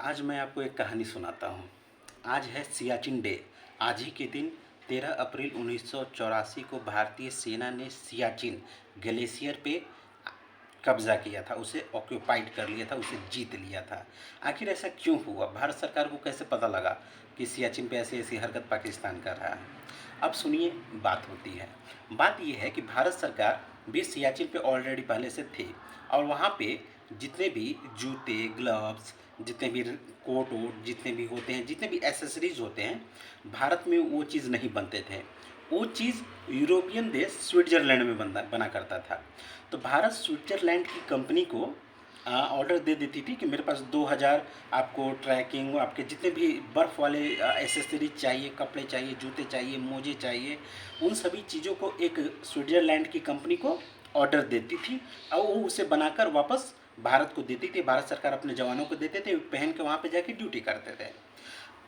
आज मैं आपको एक कहानी सुनाता हूँ। आज है सियाचिन डे। आज ही के दिन 13 अप्रैल 1984 को भारतीय सेना ने सियाचिन ग्लेशियर पे कब्जा किया था, उसे ऑक्यूपाइड कर लिया था, उसे जीत लिया था। आखिर ऐसा क्यों हुआ? भारत सरकार को कैसे पता लगा कि सियाचिन पे ऐसी ऐसी हरकत पाकिस्तान कर रहा है? अब सुनिए, बात होती है। बात यह है कि भारत सरकार भी सियाचिन पे ऑलरेडी पहले से थी और वहाँ पे जितने भी जूते, ग्लव्स, जितने भी कोट वोट जितने भी होते हैं, जितने भी एसेसरीज होते हैं, भारत में वो चीज़ नहीं बनते थे। वो चीज़ यूरोपियन देश स्विट्ज़रलैंड में बना करता था। तो भारत स्विट्ज़रलैंड की कंपनी को ऑर्डर दे देती थी कि मेरे पास 2000 आपको ट्रैकिंग, आपके जितने भी बर्फ़ वाले एसेसरीज चाहिए, कपड़े चाहिए, जूते चाहिए, मोजे चाहिए, उन सभी चीज़ों को एक स्विट्ज़रलैंड की कंपनी को ऑर्डर देती थी और वो उसे बनाकर वापस भारत को देती थी। भारत सरकार अपने जवानों को देते थे, पहन के वहाँ पे जाके ड्यूटी करते थे।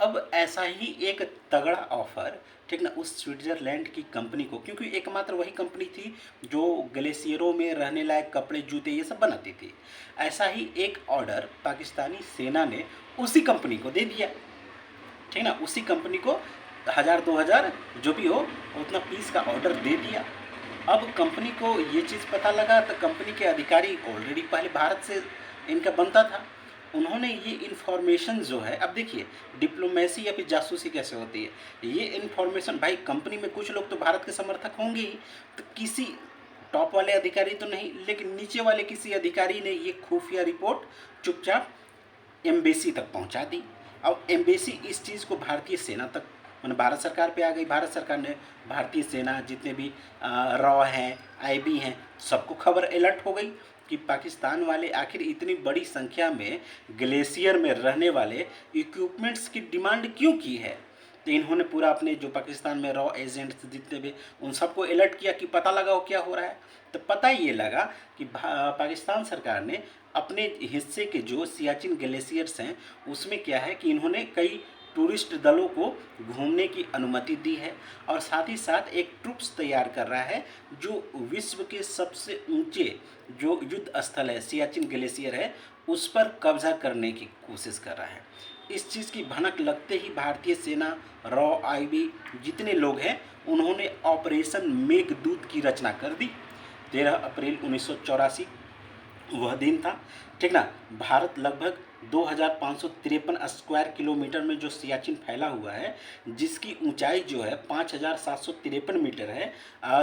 अब ऐसा ही एक तगड़ा ऑफर, ठीक ना, उस स्विट्ज़रलैंड की कंपनी को, क्योंकि एकमात्र वही कंपनी थी जो ग्लेशियरों में रहने लायक कपड़े, जूते ये सब बनाती थी। ऐसा ही एक ऑर्डर पाकिस्तानी सेना ने उसी कंपनी को दे दिया, ठीक ना। उसी कंपनी को 1000-2000 जो भी हो उतना पीस का ऑर्डर दे दिया। अब कंपनी को ये चीज़ पता लगा तो कंपनी के अधिकारी, ऑलरेडी पहले भारत से इनका बनता था, उन्होंने ये इन्फॉर्मेशन जो है, अब देखिए डिप्लोमेसी या फिर जासूसी कैसे होती है, ये इन्फॉर्मेशन, भाई कंपनी में कुछ लोग तो भारत के समर्थक होंगे ही, तो किसी टॉप वाले अधिकारी तो नहीं, लेकिन नीचे वाले किसी अधिकारी ने ये खुफिया रिपोर्ट चुपचाप एम्बेसी तक पहुंचा दी। अब एम्बेसी इस चीज़ को भारतीय सेना तक, मैंने भारत सरकार पे आ गई। भारत सरकार ने भारतीय सेना, जितने भी रॉ हैं, आईबी हैं, सबको खबर अलर्ट हो गई कि पाकिस्तान वाले आखिर इतनी बड़ी संख्या में ग्लेशियर में रहने वाले इक्विपमेंट्स की डिमांड क्यों की है। तो इन्होंने पूरा अपने जो पाकिस्तान में रॉ एजेंट्स जितने भी, उन सबको अलर्ट किया कि पता लगाओ क्या हो रहा है। तो पता ये लगा कि पाकिस्तान सरकार ने अपने हिस्से के जो सियाचिन ग्लेशियर्स हैं उसमें क्या है कि इन्होंने कई टूरिस्ट दलों को घूमने की अनुमति दी है और साथ ही साथ एक ट्रुप्स तैयार कर रहा है जो विश्व के सबसे ऊंचे जो युद्ध स्थल है, सियाचिन ग्लेशियर है, उस पर कब्जा करने की कोशिश कर रहा है। इस चीज़ की भनक लगते ही भारतीय सेना, रॉ, आईबी जितने लोग हैं, उन्होंने ऑपरेशन मेघदूत की रचना कर दी। 13 अप्रैल 1984 वह दिन था, ठीक ना। भारत लगभग 2553 स्क्वायर किलोमीटर में जो सियाचिन फैला हुआ है, जिसकी ऊंचाई जो है 5753 मीटर है,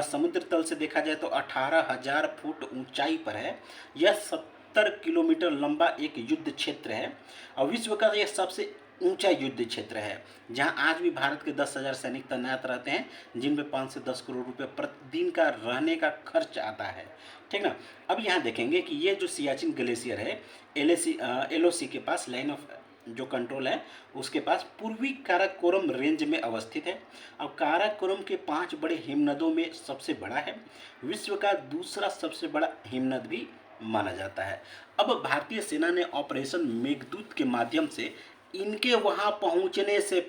समुद्र तल से देखा जाए तो 18,000 फुट ऊंचाई पर है। यह 70 किलोमीटर लंबा एक युद्ध क्षेत्र है और विश्व का यह सबसे ऊंचा युद्ध क्षेत्र है, जहां आज भी भारत के 10,000 सैनिक तैनात रहते हैं, जिनमें 5 से 10 करोड़ रुपए प्रतिदिन का रहने का खर्च आता है, ठीक ना। अब यहाँ देखेंगे कि ये जो सियाचिन ग्लेशियर है, एलओसी के पास, लाइन ऑफ जो कंट्रोल है उसके पास पूर्वी काराकोरम रेंज में अवस्थित है। अब काराकोरम के 5 बड़े हिमनदों में सबसे बड़ा है, विश्व का दूसरा सबसे बड़ा हिमनद भी माना जाता है। अब भारतीय सेना ने ऑपरेशन मेघदूत के माध्यम से इनके वहाँ पहुँचने से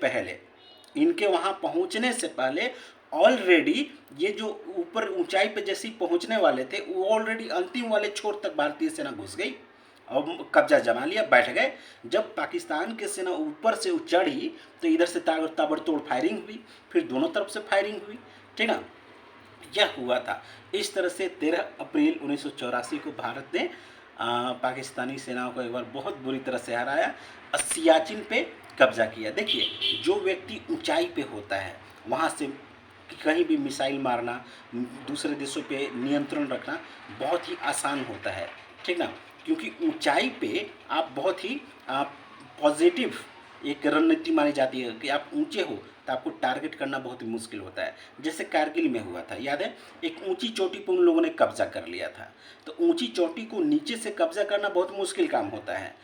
पहले ऑलरेडी ये जो ऊपर ऊंचाई पे जैसे पहुँचने वाले थे, वो ऑलरेडी अंतिम वाले छोर तक भारतीय सेना घुस गई और कब्जा जमा लिया, बैठ गए। जब पाकिस्तान की सेना ऊपर से चढ़ी तो इधर से ताबड़तोड़ फायरिंग हुई, फिर दोनों तरफ से फायरिंग हुई, ठीक है। यह हुआ था। इस तरह से 13 अप्रैल 1984 को भारत ने पाकिस्तानी सेनाओं को एक बार बहुत बुरी तरह से हराया और सियाचिन पे कब्जा किया। देखिए, जो व्यक्ति ऊंचाई पे होता है वहाँ से कहीं भी मिसाइल मारना, दूसरे देशों पे नियंत्रण रखना बहुत ही आसान होता है, ठीक ना, क्योंकि ऊंचाई पे आप बहुत ही पॉजिटिव एक रणनीति मानी जाती है कि आप ऊंचे हो तो आपको टारगेट करना बहुत ही मुश्किल होता है। जैसे कारगिल में हुआ था, याद है, एक ऊंची चोटी पर उन लोगों ने कब्जा कर लिया था। तो ऊंची चोटी को नीचे से कब्जा करना बहुत मुश्किल काम होता है,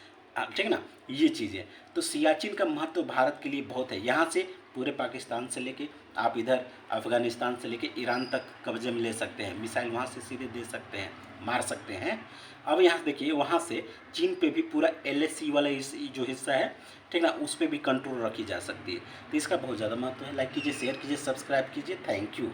ठीक ना, ये चीज़ें। तो सियाचिन का महत्व भारत के लिए बहुत है। यहाँ से पूरे पाकिस्तान से लेके आप इधर अफ़गानिस्तान से लेके ईरान तक कब्जे में ले सकते हैं, मिसाइल वहाँ से सीधे दे सकते हैं, मार सकते हैं। अब यहाँ देखिए, वहाँ से चीन पे भी पूरा एलएसी वाला जो हिस्सा है, ठीक ना, उस पर भी कंट्रोल रखी जा सकती है। तो इसका बहुत ज़्यादा महत्व है। लाइक कीजिए, शेयर कीजिए, सब्सक्राइब कीजिए। Thank you.